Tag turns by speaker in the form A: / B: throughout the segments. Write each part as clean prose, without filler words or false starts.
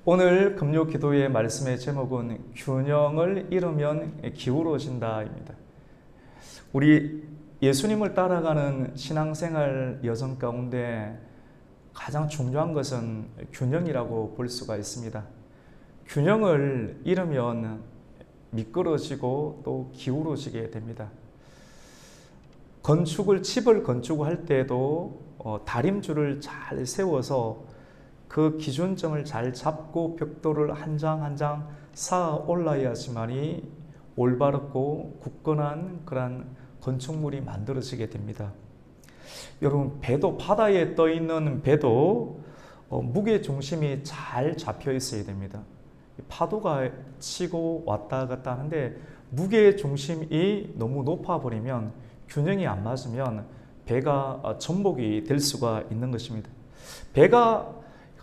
A: 오늘 금요 기도의 말씀의 제목은 균형을 잃으면 기울어진다입니다. 우리 예수님을 따라가는 신앙생활 여정 가운데 가장 중요한 것은 균형이라고 볼 수가 있습니다. 균형을 잃으면 미끄러지고 또 기울어지게 됩니다. 집을 건축할 때도 다림줄을 잘 세워서 그 기준점을 잘 잡고 벽돌을 한 장 한 장 쌓아 올라야지만이 올바르고 굳건한 그런 건축물이 만들어지게 됩니다. 여러분, 배도 바다에 떠 있는 배도 무게 중심이 잘 잡혀 있어야 됩니다. 파도가 치고 왔다 갔다 하는데 무게 중심이 너무 높아 버리면, 균형이 안 맞으면 배가 전복이 될 수가 있는 것입니다. 배가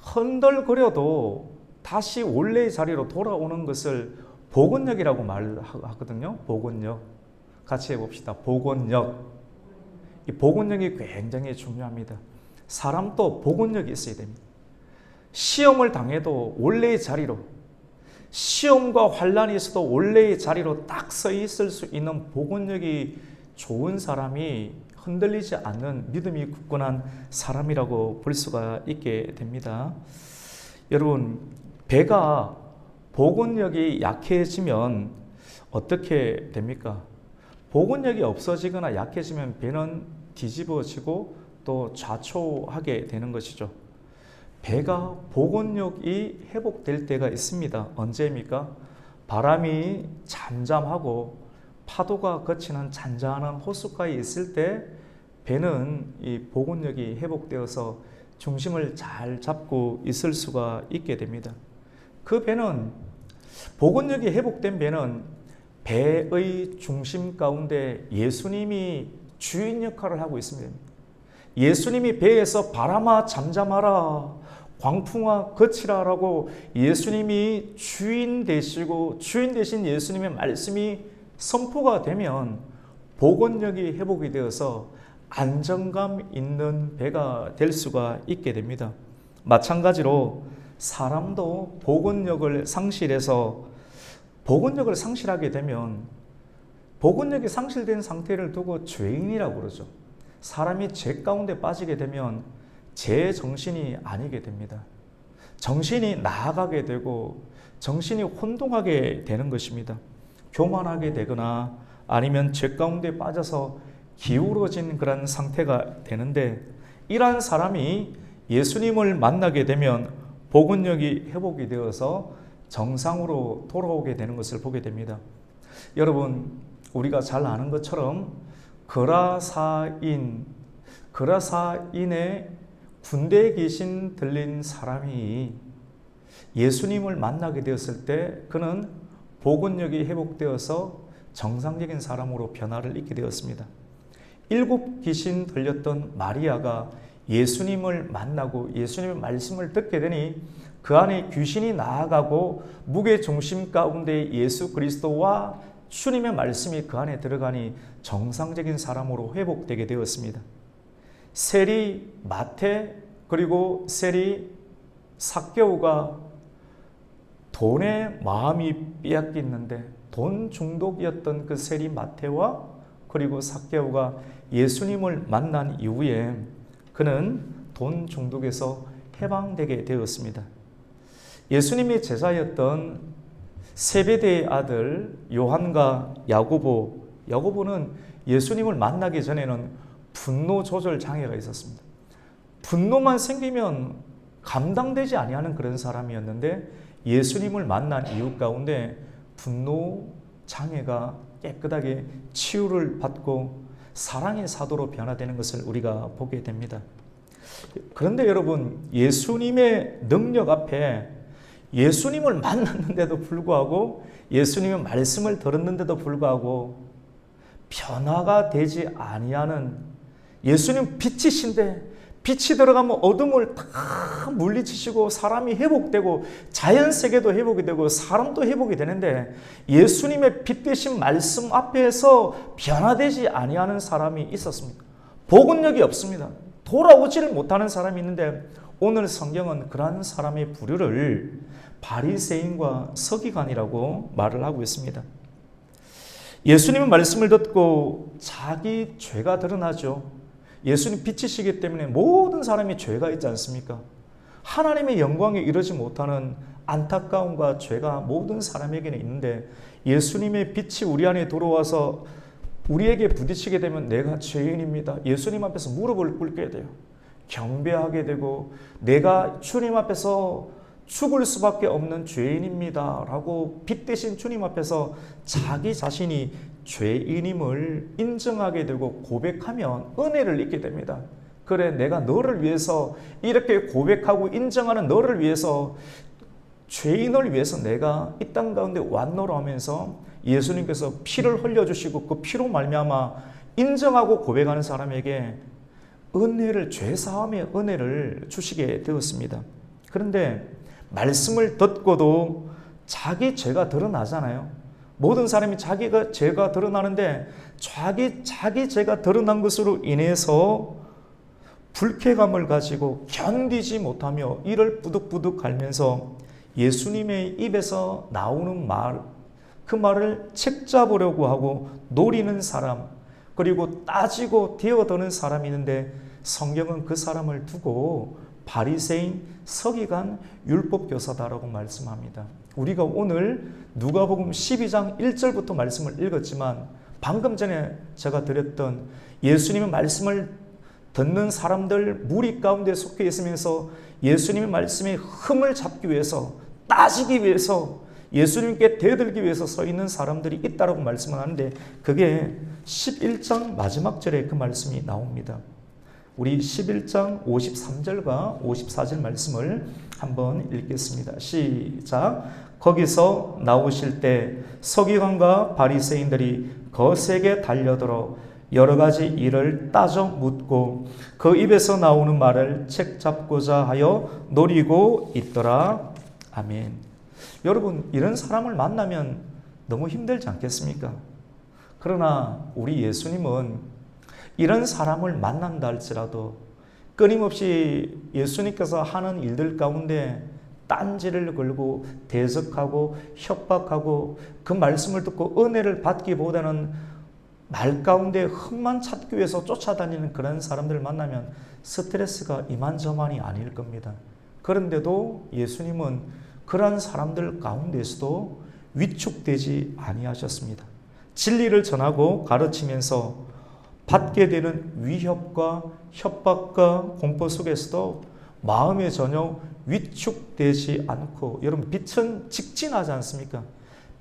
A: 흔들거려도 다시 원래의 자리로 돌아오는 것을 복원력이라고 말하거든요. 복원력. 같이 해봅시다. 복원력. 이 복원력이 굉장히 중요합니다. 사람도 복원력이 있어야 됩니다. 시험을 당해도 원래의 자리로, 시험과 환란이 있어도 원래의 자리로 딱 서 있을 수 있는 복원력이 좋은 사람이 흔들리지 않는 믿음이 굳건한 사람이라고 볼 수가 있게 됩니다. 여러분, 배가 복원력이 약해지면 어떻게 됩니까? 복원력이 없어지거나 약해지면 배는 뒤집어지고 또 좌초하게 되는 것이죠. 배가 복원력이 회복될 때가 있습니다. 언제입니까? 바람이 잠잠하고 파도가 거치는 잔잔한 호숫가에 있을 때 배는 이 복원력이 회복되어서 중심을 잘 잡고 있을 수가 있게 됩니다. 그 배는, 복원력이 회복된 배는 배의 중심 가운데 예수님이 주인 역할을 하고 있습니다. 예수님이 배에서 바람아 잠잠하라, 광풍아 거치라라고 예수님이 주인 되시고, 주인 되신 예수님의 말씀이 선포가 되면 복원력이 회복이 되어서 안정감 있는 배가 될 수가 있게 됩니다. 마찬가지로 사람도 복원력을 상실해서, 복원력을 상실하게 되면, 복원력이 상실된 상태를 두고 죄인이라고 그러죠. 사람이 죄 가운데 빠지게 되면 제 정신이 아니게 됩니다. 정신이 나아가게 되고 정신이 혼동하게 되는 것입니다. 교만하게 되거나 아니면 죄 가운데 빠져서 기울어진 그런 상태가 되는데, 이러한 사람이 예수님을 만나게 되면 복원력이 회복이 되어서 정상으로 돌아오게 되는 것을 보게 됩니다. 여러분, 우리가 잘 아는 것처럼 거라사인의 군대에 계신 들린 사람이 예수님을 만나게 되었을 때 그는 복원력이 회복되어서 정상적인 사람으로 변화를 입게 되었습니다. 7 귀신 들렸던 마리아가 예수님을 만나고 예수님의 말씀을 듣게 되니 그 안에 귀신이 나아가고 무게 중심 가운데 예수 그리스도와 주님의 말씀이 그 안에 들어가니 정상적인 사람으로 회복되게 되었습니다. 세리 마태 그리고 세리 삭개오가 돈에 마음이 빼앗겼는데, 돈 중독이었던 그 세리 마태와 그리고 삭개오가 예수님을 만난 이후에 그는 돈 중독에서 해방되게 되었습니다. 예수님의 제자였던 세베대의 아들 요한과 야고보는 예수님을 만나기 전에는 분노 조절 장애가 있었습니다. 분노만 생기면 감당되지 아니하는 그런 사람이었는데, 예수님을 만난 이유 가운데 분노 장애가 깨끗하게 치유를 받고 사랑의 사도로 변화되는 것을 우리가 보게 됩니다. 그런데 여러분, 예수님의 능력 앞에, 예수님을 만났는데도 불구하고, 예수님의 말씀을 들었는데도 불구하고 변화가 되지 아니하는, 예수님 빛이신데 빛이 들어가면 어둠을 다 물리치시고 사람이 회복되고 자연세계도 회복이 되고 사람도 회복이 되는데, 예수님의 빛 되신 말씀 앞에서 변화되지 아니하는 사람이 있었습니다. 복원력이 없습니다. 돌아오지를 못하는 사람이 있는데, 오늘 성경은 그러한 사람의 부류를 바리새인과 서기관이라고 말을 하고 있습니다. 예수님의 말씀을 듣고 자기 죄가 드러나죠. 예수님 빛이시기 때문에 모든 사람이 죄가 있지 않습니까? 하나님의 영광에 이르지 못하는 안타까움과 죄가 모든 사람에게는 있는데 예수님의 빛이 우리 안에 들어와서 우리에게 부딪히게 되면 내가 죄인입니다. 예수님 앞에서 무릎을 꿇게 돼요. 경배하게 되고 내가 주님 앞에서 죽을 수밖에 없는 죄인입니다 라고 빛 대신 주님 앞에서 자기 자신이 죄인임을 인정하게 되고 고백하면 은혜를 입게 됩니다. 그래, 내가 너를 위해서 이렇게 고백하고 인정하는 너를 위해서, 죄인을 위해서 내가 이 땅 가운데 왔노라 하면서 예수님께서 피를 흘려주시고 그 피로 말미암아 인정하고 고백하는 사람에게 은혜를, 죄사함의 은혜를 주시게 되었습니다. 그런데 말씀을 듣고도 자기 죄가 드러나잖아요. 모든 사람이 자기가 죄가 드러나는데 자기 죄가 드러난 것으로 인해서 불쾌감을 가지고 견디지 못하며 이를 부득부득 앓면서 예수님의 입에서 나오는 말, 그 말을 책잡으려고 하고 노리는 사람, 그리고 따지고 되어드는 사람이 있는데 성경은 그 사람을 두고 바리새인, 서기관, 율법교사다라고 말씀합니다. 우리가 오늘 누가복음 12장 1절부터 말씀을 읽었지만 방금 전에 제가 드렸던 예수님의 말씀을 듣는 사람들 무리 가운데 속해 있으면서 예수님의 말씀에 흠을 잡기 위해서, 따지기 위해서, 예수님께 대들기 위해서 서 있는 사람들이 있다라고 말씀을 하는데 그게 11장 마지막 절에 그 말씀이 나옵니다. 우리 11장 53절과 54절 말씀을 한번 읽겠습니다. 시작. 거기서 나오실 때 서기관과 바리새인들이 거세게 달려들어 여러 가지 일을 따져 묻고 그 입에서 나오는 말을 책잡고자 하여 노리고 있더라. 아멘. 여러분, 이런 사람을 만나면 너무 힘들지 않겠습니까? 그러나 우리 예수님은 이런 사람을 만난다 할지라도 끊임없이 예수님께서 하는 일들 가운데 딴지를 걸고 대적하고 협박하고 그 말씀을 듣고 은혜를 받기보다는 말 가운데 흠만 찾기 위해서 쫓아다니는 그런 사람들을 만나면 스트레스가 이만저만이 아닐 겁니다. 그런데도 예수님은 그러한 사람들 가운데서도 위축되지 아니하셨습니다. 진리를 전하고 가르치면서 받게 되는 위협과 협박과 공포 속에서도 마음에 전혀 위축되지 않고, 여러분, 빛은 직진하지 않습니까?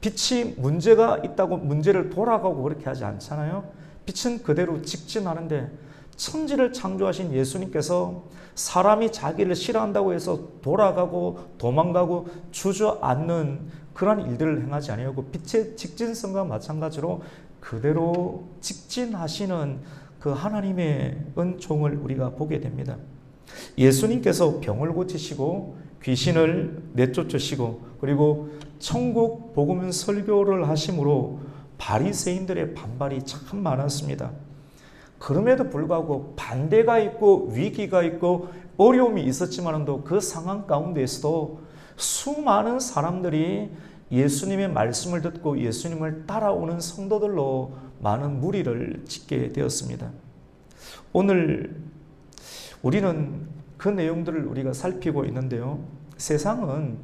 A: 빛이 문제가 있다고 문제를 돌아가고 그렇게 하지 않잖아요. 빛은 그대로 직진하는데 천지를 창조하신 예수님께서 사람이 자기를 싫어한다고 해서 돌아가고 도망가고 주저앉는 그런 일들을 행하지 아니하고 빛의 직진성과 마찬가지로 그대로 직진하시는 그 하나님의 은총을 우리가 보게 됩니다. 예수님께서 병을 고치시고 귀신을 내쫓으시고 그리고 천국 복음 설교를 하심으로 바리새인들의 반발이 참 많았습니다. 그럼에도 불구하고 반대가 있고 위기가 있고 어려움이 있었지만도 그 상황 가운데에서도 수많은 사람들이 예수님의 말씀을 듣고 예수님을 따라오는 성도들로 많은 무리를 짓게 되었습니다. 오늘 우리는 그 내용들을 우리가 살피고 있는데요. 세상은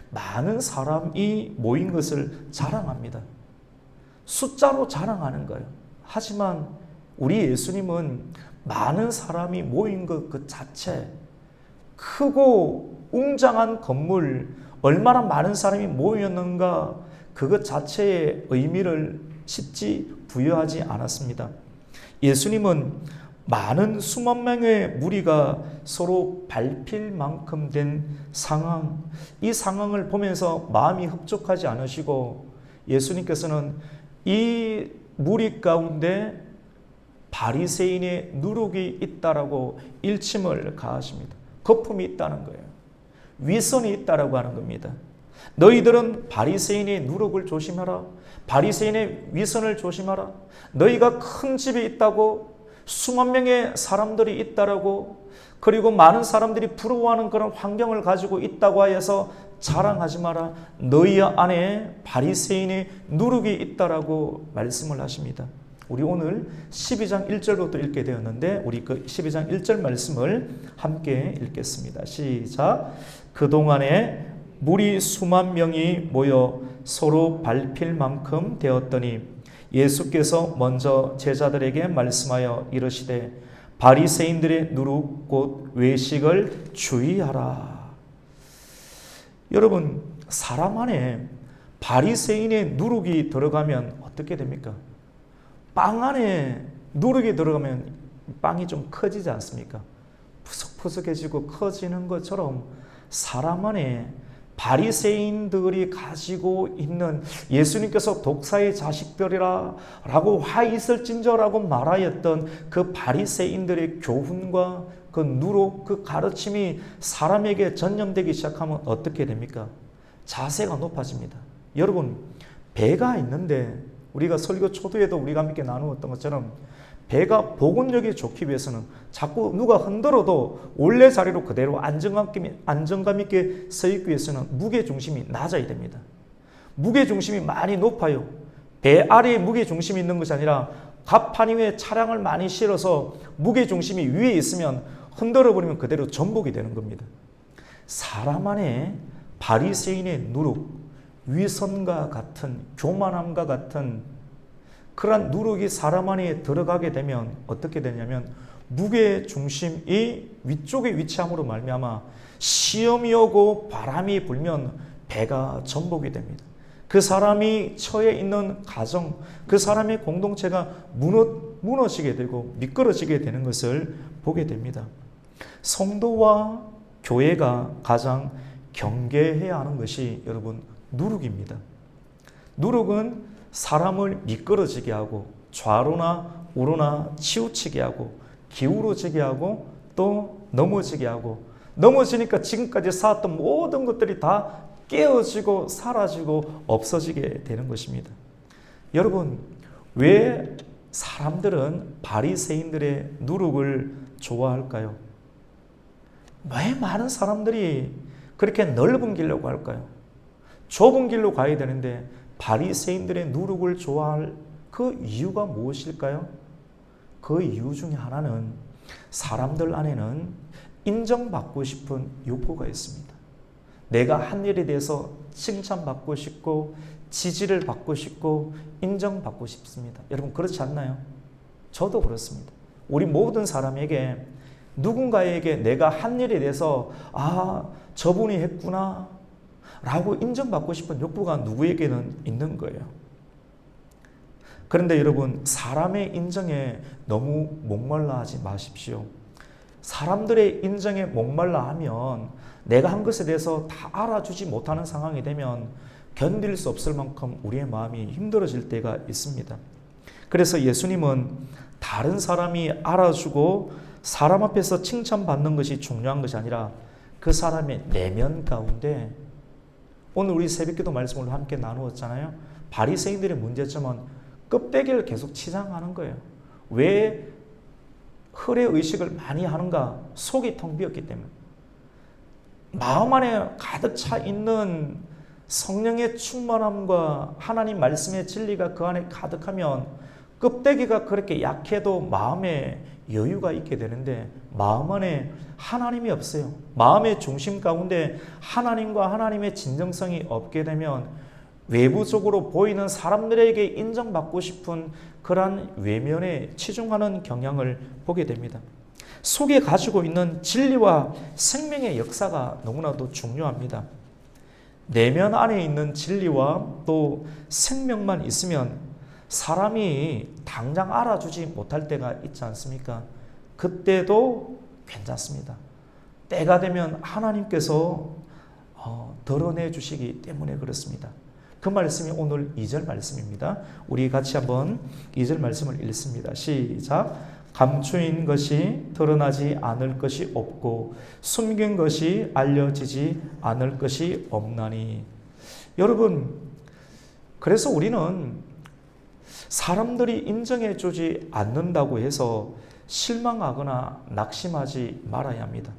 A: 많은 사람이 모인 것을 자랑합니다. 숫자로 자랑하는 거예요. 하지만 우리 예수님은 많은 사람이 모인 것 그 자체, 크고 웅장한 건물, 얼마나 많은 사람이 모였는가 그것 자체의 의미를 쉽지 부여하지 않았습니다. 예수님은 많은 수만 명의 무리가 서로 밟힐 만큼 된 상황, 이 상황을 보면서 마음이 흡족하지 않으시고 예수님께서는 이 무리 가운데 바리새인의 누룩이 있다라고 일침을 가하십니다. 거품이 있다는 거예요. 위선이 있다라고 하는 겁니다. 너희들은 바리새인의 누룩을 조심하라. 바리새인의 위선을 조심하라. 너희가 큰 집에 있다고, 수만 명의 사람들이 있다라고, 그리고 많은 사람들이 부러워하는 그런 환경을 가지고 있다고 하여서 자랑하지 마라. 너희 안에 바리새인의 누룩이 있다라고 말씀을 하십니다. 우리 오늘 12장 1절부터 읽게 되었는데 우리 그 12장 1절 말씀을 함께 읽겠습니다. 시작. 그동안에 무리 수만 명이 모여 서로 밟힐 만큼 되었더니 예수께서 먼저 제자들에게 말씀하여 이르시되 바리새인들의 누룩 곧 외식을 주의하라. 여러분, 사람 안에 바리새인의 누룩이 들어가면 어떻게 됩니까? 빵 안에 누룩이 들어가면 빵이 좀 커지지 않습니까? 푸석푸석해지고 커지는 것처럼 사람 안에 바리새인들이 가지고 있는 예수님께서 독사의 자식들이라 라고 화 있을진저라고 말하였던 그 바리새인들의 교훈과 그 누룩, 그 가르침이 사람에게 전염되기 시작하면 어떻게 됩니까? 자세가 높아집니다. 여러분, 배가 있는데 우리가 설교 초두에도 우리가 함께 나누었던 것처럼 배가 복원력이 좋기 위해서는 자꾸 누가 흔들어도 원래 자리로 그대로 안정감 있게 서 있기 위해서는 무게중심이 낮아야 됩니다. 무게중심이 많이 높아요. 배 아래에 무게중심이 있는 것이 아니라 갑판 위에 차량을 많이 실어서 무게중심이 위에 있으면 흔들어버리면 그대로 전복이 되는 겁니다. 사람 안에 바리새인의 누룩, 위선과 같은 교만함과 같은 그러한 누룩이 사람 안에 들어가게 되면 어떻게 되냐면 무게중심이 위쪽에 위치함으로 말미암아 시험이 오고 바람이 불면 배가 전복이 됩니다. 그 사람이 처해 있는 가정, 그 사람의 공동체가 무너지게 되고 미끄러지게 되는 것을 보게 됩니다. 성도와 교회가 가장 경계해야 하는 것이 여러분 누룩입니다. 누룩은 사람을 미끄러지게 하고 좌로나 우로나 치우치게 하고 기울어지게 하고 또 넘어지게 하고 넘어지니까 지금까지 쌓았던 모든 것들이 다 깨어지고 사라지고 없어지게 되는 것입니다. 여러분, 왜 사람들은 바리새인들의 누룩을 좋아할까요? 왜 많은 사람들이 그렇게 넓은 길로 갈까요? 좁은 길로 가야 되는데 바리새인들의 누룩을 좋아할 그 이유가 무엇일까요? 그 이유 중에 하나는 사람들 안에는 인정받고 싶은 욕구가 있습니다. 내가 한 일에 대해서 칭찬받고 싶고 지지를 받고 싶고 인정받고 싶습니다. 여러분 그렇지 않나요? 저도 그렇습니다. 우리 모든 사람에게 누군가에게 내가 한 일에 대해서 저분이 했구나 라고 인정받고 싶은 욕구가 누구에게는 있는 거예요. 그런데 여러분, 사람의 인정에 너무 목말라 하지 마십시오. 사람들의 인정에 목말라 하면 내가 한 것에 대해서 다 알아주지 못하는 상황이 되면 견딜 수 없을 만큼 우리의 마음이 힘들어질 때가 있습니다. 그래서 예수님은 다른 사람이 알아주고 사람 앞에서 칭찬받는 것이 중요한 것이 아니라 그 사람의 내면 가운데 오늘 우리 새벽기도 말씀을 함께 나누었잖아요. 바리새인들의 문제점은 껍데기를 계속 치장하는 거예요. 왜 헐의 의식을 많이 하는가? 속이 텅 비었기 때문에. 마음 안에 가득 차 있는 성령의 충만함과 하나님 말씀의 진리가 그 안에 가득하면 껍데기가 그렇게 약해도 마음에 여유가 있게 되는데 마음 안에 하나님이 없어요. 마음의 중심 가운데 하나님과 하나님의 진정성이 없게 되면 외부적으로 보이는 사람들에게 인정받고 싶은 그러한 외면에 치중하는 경향을 보게 됩니다. 속에 가지고 있는 진리와 생명의 역사가 너무나도 중요합니다. 내면 안에 있는 진리와 또 생명만 있으면 사람이 당장 알아주지 못할 때가 있지 않습니까? 그때도 괜찮습니다. 때가 되면 하나님께서 드러내 주시기 때문에 그렇습니다. 그 말씀이 오늘 2절 말씀입니다. 우리 같이 한번 2절 말씀을 읽습니다. 시작. 감추인 것이 드러나지 않을 것이 없고 숨긴 것이 알려지지 않을 것이 없나니. 여러분, 그래서 우리는 사람들이 인정해 주지 않는다고 해서 실망하거나 낙심하지 말아야 합니다.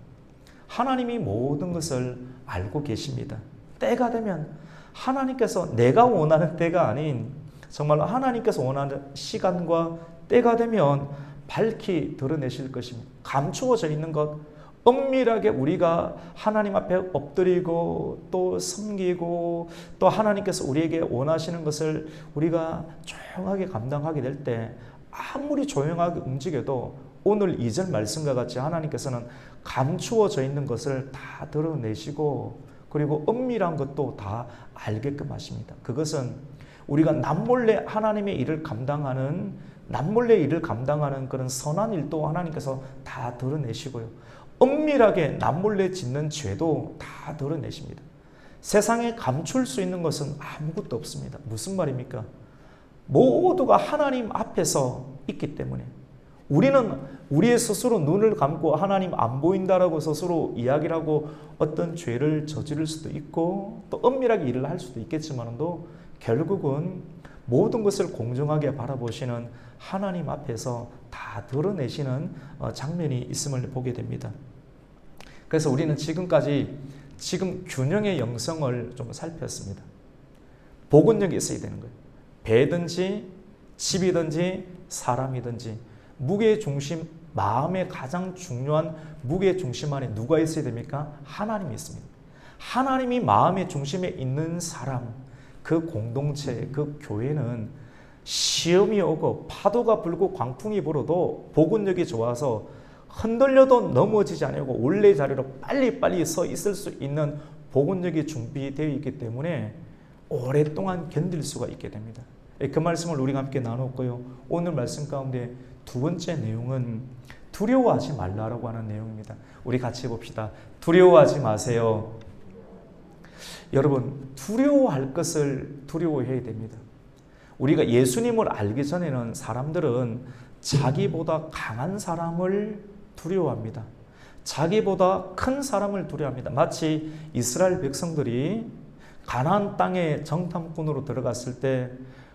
A: 하나님이 모든 것을 알고 계십니다. 때가 되면 하나님께서 내가 원하는 때가 아닌 정말 하나님께서 원하는 시간과 때가 되면 밝히 드러내실 것입니다. 감추어져 있는 것, 은밀하게 우리가 하나님 앞에 엎드리고 또 섬기고 또 하나님께서 우리에게 원하시는 것을 우리가 조용하게 감당하게 될 때 아무리 조용하게 움직여도 오늘 2절 말씀과 같이 하나님께서는 감추어져 있는 것을 다 드러내시고 그리고 은밀한 것도 다 알게끔 하십니다. 그것은 우리가 남몰래 하나님의 일을 감당하는 그런 선한 일도 하나님께서 다 드러내시고요. 은밀하게 남몰래 짓는 죄도 다 드러내십니다. 세상에 감출 수 있는 것은 아무것도 없습니다. 무슨 말입니까? 모두가 하나님 앞에서 있기 때문에 우리는 우리의 스스로 눈을 감고 하나님 안 보인다라고 스스로 이야기를 하고 어떤 죄를 저지를 수도 있고 또 은밀하게 일을 할 수도 있겠지만도 결국은 모든 것을 공정하게 바라보시는 하나님 앞에서 다 드러내시는 장면이 있음을 보게 됩니다. 그래서 우리는 지금 균형의 영성을 좀 살폈습니다. 복원력이 있어야 되는 거예요. 배든지 집이든지 사람이든지 무게중심, 마음의 가장 중요한 무게중심 안에 누가 있어야 됩니까? 하나님이 있습니다. 하나님이 마음의 중심에 있는 사람, 그 공동체, 그 교회는 시험이 오고 파도가 불고 광풍이 불어도 복원력이 좋아서 흔들려도 넘어지지 않고 원래 자리로 빨리빨리 서 있을 수 있는 복원력이 준비되어 있기 때문에 오랫동안 견딜 수가 있게 됩니다. 그 말씀을 우리가 함께 나눴고요. 오늘 말씀 가운데 두 번째 내용은 두려워하지 말라라고 하는 내용입니다. 우리 같이 봅시다. 두려워하지 마세요. 여러분, 두려워할 것을 두려워해야 됩니다. 우리가 예수님을 알기 전에는 사람들은 자기보다 강한 사람을 두려워합니다. 자기보다 큰 사람을 두려워합니다. 마치 이스라엘 백성들이 가나안 땅에 정탐꾼으로 들어갔을 때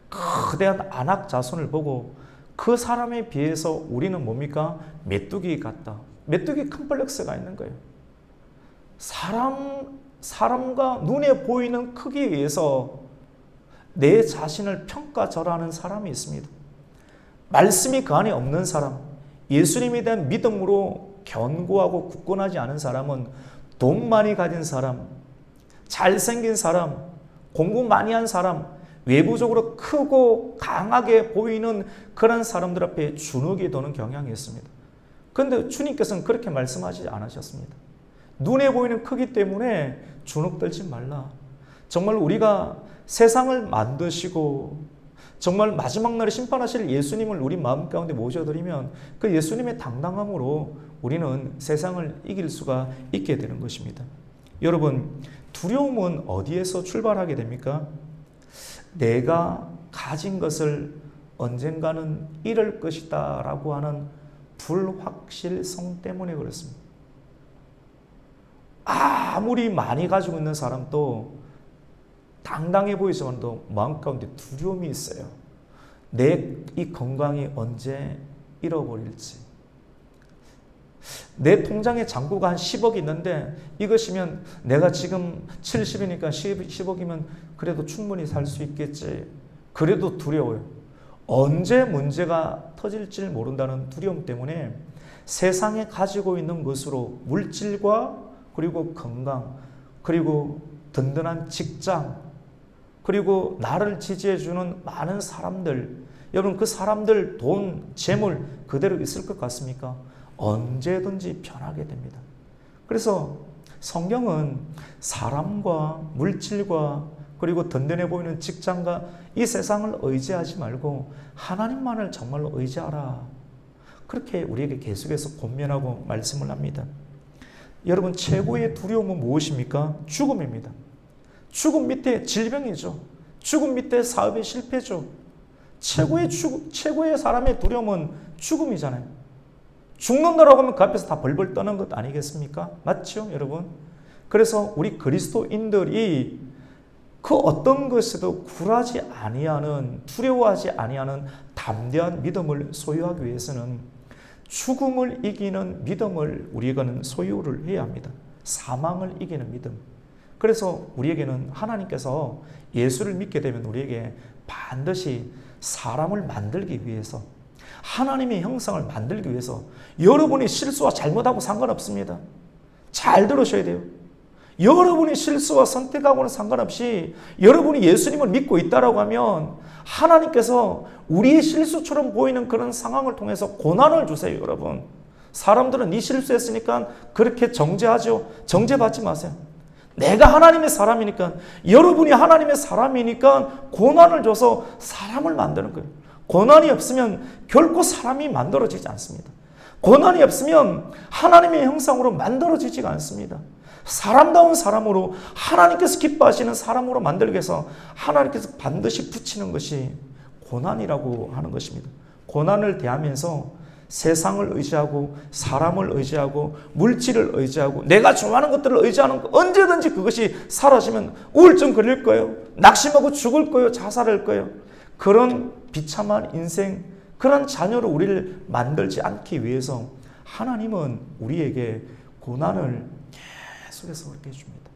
A: 거대한 아낙 자손을 보고 그 사람에 비해서 우리는 뭡니까? 메뚜기 같다. 메뚜기 컴플렉스가 있는 거예요. 사람과 눈에 보이는 크기에 의해서 내 자신을 평가절하는 사람이 있습니다. 말씀이 그 안에 없는 사람, 예수님에 대한 믿음으로 견고하고 굳건하지 않은 사람은 돈 많이 가진 사람, 잘생긴 사람, 공부 많이 한 사람, 외부적으로 크고 강하게 보이는 그런 사람들 앞에 주눅이 드는 경향이 있습니다. 그런데 주님께서는 그렇게 말씀하지 않으셨습니다. 눈에 보이는 크기 때문에 주눅 들지 말라. 정말 우리가 세상을 만드시고 정말 마지막 날에 심판하실 예수님을 우리 마음 가운데 모셔드리면 그 예수님의 당당함으로 우리는 세상을 이길 수가 있게 되는 것입니다. 여러분, 두려움은 어디에서 출발하게 됩니까? 내가 가진 것을 언젠가는 잃을 것이다 라고 하는 불확실성 때문에 그렇습니다. 아무리 많이 가지고 있는 사람도 당당해 보이지만도 마음 가운데 두려움이 있어요. 내 이 건강이 언제 잃어버릴지. 내 통장에 잔고가 한 10억 있는데 이것이면 내가 지금 70이니까 10억이면 그래도 충분히 살 수 있겠지. 그래도 두려워요. 언제 문제가 터질지 모른다는 두려움 때문에 세상에 가지고 있는 것으로 물질과 그리고 건강, 그리고 든든한 직장, 그리고 나를 지지해주는 많은 사람들, 여러분 그 사람들 돈, 재물 그대로 있을 것 같습니까? 언제든지 변하게 됩니다. 그래서 성경은 사람과 물질과 그리고 든든해 보이는 직장과 이 세상을 의지하지 말고 하나님만을 정말로 의지하라. 그렇게 우리에게 계속해서 권면하고 말씀을 합니다. 여러분, 최고의 두려움은 무엇입니까? 죽음입니다. 죽음 밑에 질병이죠. 죽음 밑에 사업의 실패죠. 최고의 사람의 두려움은 죽음이잖아요. 죽는다라고 하면 그 앞에서 다 벌벌 떠는 것 아니겠습니까? 맞죠, 여러분? 그래서 우리 그리스도인들이 그 어떤 것에도 굴하지 아니하는, 두려워하지 아니하는 담대한 믿음을 소유하기 위해서는 죽음을 이기는 믿음을 우리가는 소유를 해야 합니다. 사망을 이기는 믿음. 그래서 우리에게는 하나님께서 예수를 믿게 되면 우리에게 반드시 사람을 만들기 위해서, 하나님의 형상을 만들기 위해서, 여러분이 실수와 잘못하고 상관없습니다. 잘 들으셔야 돼요. 여러분이 실수와 선택하고는 상관없이 여러분이 예수님을 믿고 있다라고 하면 하나님께서 우리의 실수처럼 보이는 그런 상황을 통해서 고난을 주세요. 여러분, 사람들은 네 실수했으니까 그렇게 정죄하죠. 정죄받지 마세요. 내가 하나님의 사람이니까, 여러분이 하나님의 사람이니까 고난을 줘서 사람을 만드는 거예요. 고난이 없으면 결코 사람이 만들어지지 않습니다. 고난이 없으면 하나님의 형상으로 만들어지지가 않습니다. 사람다운 사람으로, 하나님께서 기뻐하시는 사람으로 만들기 위해서 하나님께서 반드시 붙이는 것이 고난이라고 하는 것입니다. 고난을 대하면서 세상을 의지하고 사람을 의지하고 물질을 의지하고 내가 좋아하는 것들을 의지하는 거, 언제든지 그것이 사라지면 우울증 걸릴 거예요. 낙심하고 죽을 거예요. 자살할 거예요. 그런 비참한 인생, 그런 자녀로 우리를 만들지 않기 위해서 하나님은 우리에게 고난을 계속해서 그렇게 해줍니다.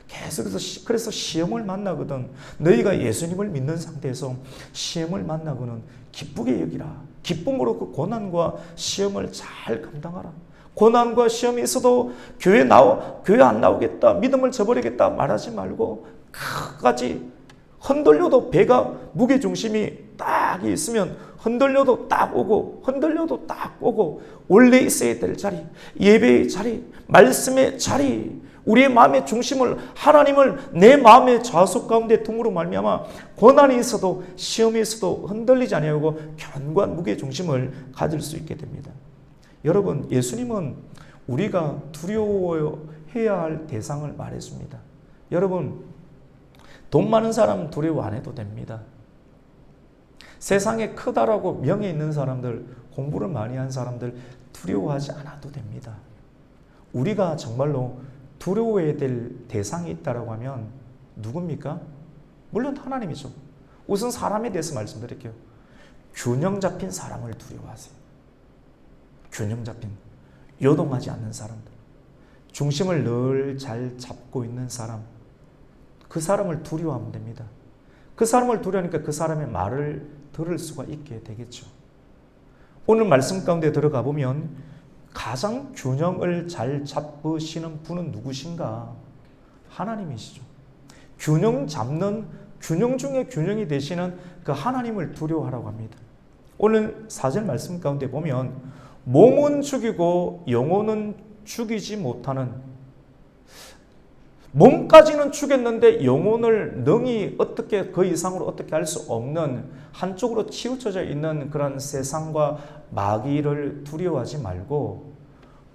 A: 계속해서, 그래서 시험을 만나거든 너희가 예수님을 믿는 상태에서 시험을 만나고는 기쁘게 여기라. 기쁨으로 그 고난과 시험을 잘 감당하라. 고난과 시험이 있어도 교회 안 나오겠다, 믿음을 저버리겠다 말하지 말고 끝까지 흔들려도, 배가 무게중심이 딱 있으면 흔들려도 딱 오고 흔들려도 딱 오고, 원래 있어야 될 자리, 예배의 자리, 말씀의 자리, 우리의 마음의 중심을, 하나님을 내 마음의 좌석 가운데 둠으로 말미암아 고난이 있어도 시험이 있어도 흔들리지 아니하고 견고한 무게중심을 가질 수 있게 됩니다. 여러분, 예수님은 우리가 두려워해야 할 대상을 말해줍니다. 여러분, 돈 많은 사람은 두려워 안 해도 됩니다. 세상에 크다라고 명예 있는 사람들, 공부를 많이 한 사람들 두려워하지 않아도 됩니다. 우리가 정말로 두려워해야 될 대상이 있다고 하면 누굽니까? 물론 하나님이죠. 우선 사람에 대해서 말씀드릴게요. 균형 잡힌 사람을 두려워하세요. 균형 잡힌, 요동하지 않는 사람들, 중심을 늘 잘 잡고 있는 사람, 그 사람을 두려워하면 됩니다. 그 사람을 두려워하니까 그 사람의 말을 들을 수가 있게 되겠죠. 오늘 말씀 가운데 들어가 보면 가장 균형을 잘 잡으시는 분은 누구신가? 하나님이시죠. 균형 잡는, 균형 중에 균형이 되시는 그 하나님을 두려워하라고 합니다. 오늘 4절 말씀 가운데 보면 몸은 죽이고 영혼은 죽이지 못하는, 몸까지는 죽였는데 영혼을 능히 어떻게 그 이상으로 어떻게 할 수 없는, 한쪽으로 치우쳐져 있는 그런 세상과 마귀를 두려워하지 말고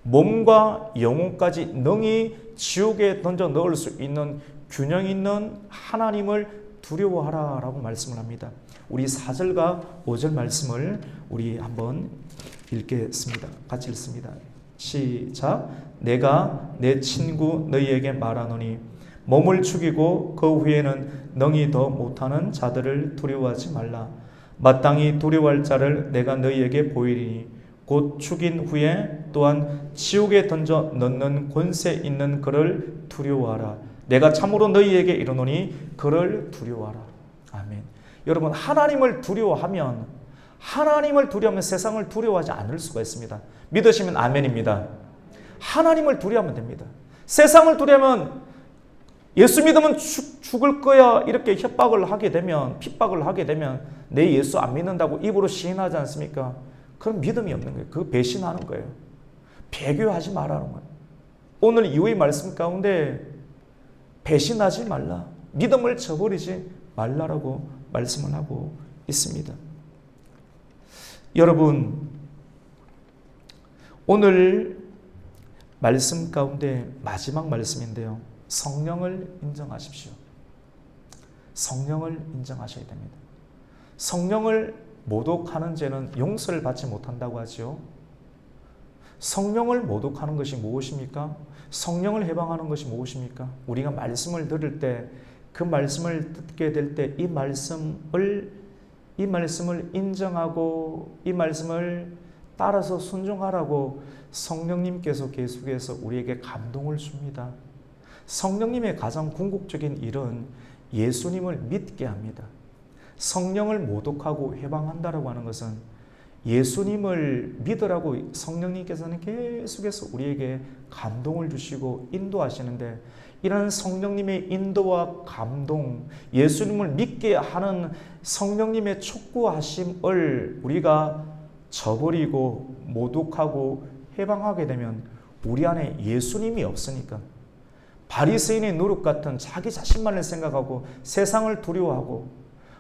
A: 몸과 영혼까지 능히 지옥에 던져 넣을 수 있는 균형 있는 하나님을 두려워하라라고 말씀을 합니다. 우리 4절과 5절 말씀을 우리 한번 읽겠습니다. 같이 읽습니다. 시작. 내가 내 친구 너희에게 말하노니 몸을 죽이고 그 후에는 능히 더 못하는 자들을 두려워하지 말라. 마땅히 두려워할 자를 내가 너희에게 보이리니 곧 죽인 후에 또한 지옥에 던져 넣는 권세 있는 그를 두려워하라. 내가 참으로 너희에게 이르노니 그를 두려워하라. 아멘. 여러분, 하나님을 두려워하면 세상을 두려워하지 않을 수가 있습니다. 믿으시면 아멘입니다. 하나님을 두려워하면 됩니다. 세상을 두려워하면 예수 믿으면 죽을 거야 이렇게 협박을 하게 되면, 핍박을 하게 되면 내 예수 안 믿는다고 입으로 시인하지 않습니까? 그럼 믿음이 없는 거예요. 그거 배신하는 거예요. 배교하지 말라는 거예요. 오늘 이후의 말씀 가운데 배신하지 말라, 믿음을 저버리지 말라라고 말씀을 하고 있습니다. 여러분, 오늘 말씀 가운데 마지막 말씀인데요. 성령을 인정하십시오. 성령을 인정하셔야 됩니다. 성령을 모독하는 죄는 용서를 받지 못한다고 하죠. 성령을 모독하는 것이 무엇입니까? 성령을 해방하는 것이 무엇입니까? 우리가 말씀을 들을 때, 그 말씀을 듣게 될 때 이 말씀을 인정하고 이 말씀을 따라서 순종하라고 성령님께서 계속해서 우리에게 감동을 줍니다. 성령님의 가장 궁극적인 일은 예수님을 믿게 합니다. 성령을 모독하고 해방한다라고 하는 것은 예수님을 믿으라고 성령님께서는 계속해서 우리에게 감동을 주시고 인도하시는데, 이런 성령님의 인도와 감동, 예수님을 믿게 하는 성령님의 촉구하심을 우리가 저버리고 모독하고 해방하게 되면 우리 안에 예수님이 없으니까 바리새인의 노릇 같은 자기 자신만을 생각하고 세상을 두려워하고,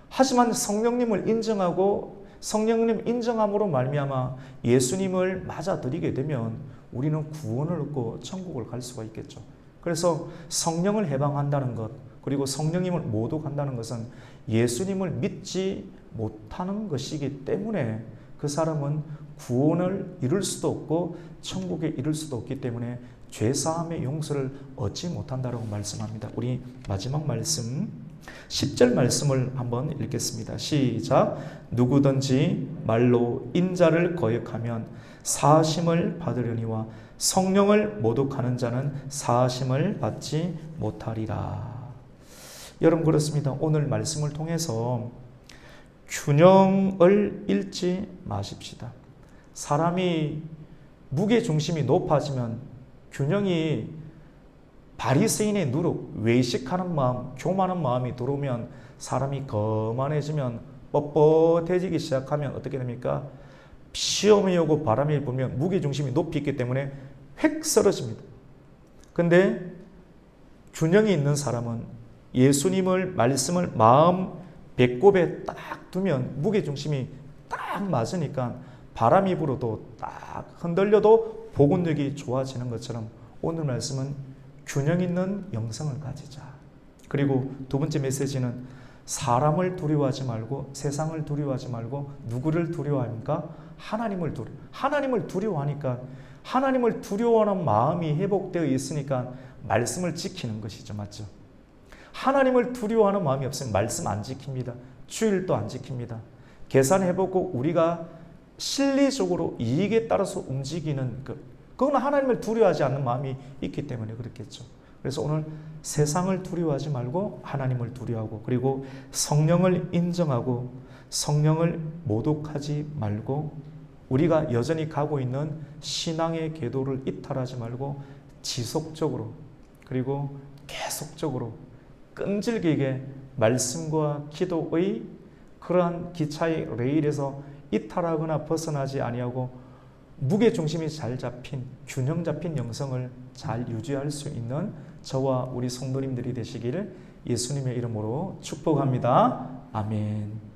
A: 하지만 성령님을 인정하고 성령님 인정함으로 말미암아 예수님을 맞아들이게 되면 우리는 구원을 얻고 천국을 갈 수가 있겠죠. 그래서 성령을 해방한다는 것, 그리고 성령님을 모독한다는 것은 예수님을 믿지 못하는 것이기 때문에 그 사람은 구원을 이룰 수도 없고 천국에 이룰 수도 없기 때문에 죄사함의 용서를 얻지 못한다고 말씀합니다. 우리 마지막 말씀 10절 말씀을 한번 읽겠습니다. 시작. 누구든지 말로 인자를 거역하면 사하심을 받으려니와 성령을 모독하는 자는 사하심을 받지 못하리라. 여러분, 그렇습니다. 오늘 말씀을 통해서 균형을 잃지 마십시다. 사람이 무게중심이 높아지면 균형이, 바리새인의 누룩, 외식하는 마음, 교만한 마음이 들어오면 사람이 거만해지면 뻣뻣해지기 시작하면 어떻게 됩니까? 시험이 오고 바람이 불면 무게중심이 높이 있기 때문에 획 쓰러집니다. 근데 균형이 있는 사람은 예수님을 말씀을 마음 배꼽에 딱 두면 무게중심이 딱 맞으니까 바람이 불어도 딱 흔들려도 복원력이 좋아지는 것처럼 오늘 말씀은 균형 있는 영성을 가지자. 그리고 두 번째 메시지는 사람을 두려워하지 말고 세상을 두려워하지 말고 누구를 두려워합니까? 하나님을 두려워하니까, 하나님을 두려워하는 마음이 회복되어 있으니까 말씀을 지키는 것이죠. 맞죠? 하나님을 두려워하는 마음이 없으면 말씀 안 지킵니다. 주일도 안 지킵니다. 계산해보고 우리가 실리적으로 이익에 따라서 움직이는 그건 하나님을 두려워하지 않는 마음이 있기 때문에 그렇겠죠. 그래서 오늘 세상을 두려워하지 말고 하나님을 두려워하고, 그리고 성령을 인정하고 성령을 모독하지 말고, 우리가 여전히 가고 있는 신앙의 궤도를 이탈하지 말고 지속적으로 그리고 계속적으로 끈질기게 말씀과 기도의 그러한 기차의 레일에서 이탈하거나 벗어나지 아니하고 무게중심이 잘 잡힌, 균형 잡힌 영성을 잘 유지할 수 있는 저와 우리 성도님들이 되시기를 예수님의 이름으로 축복합니다. 아멘.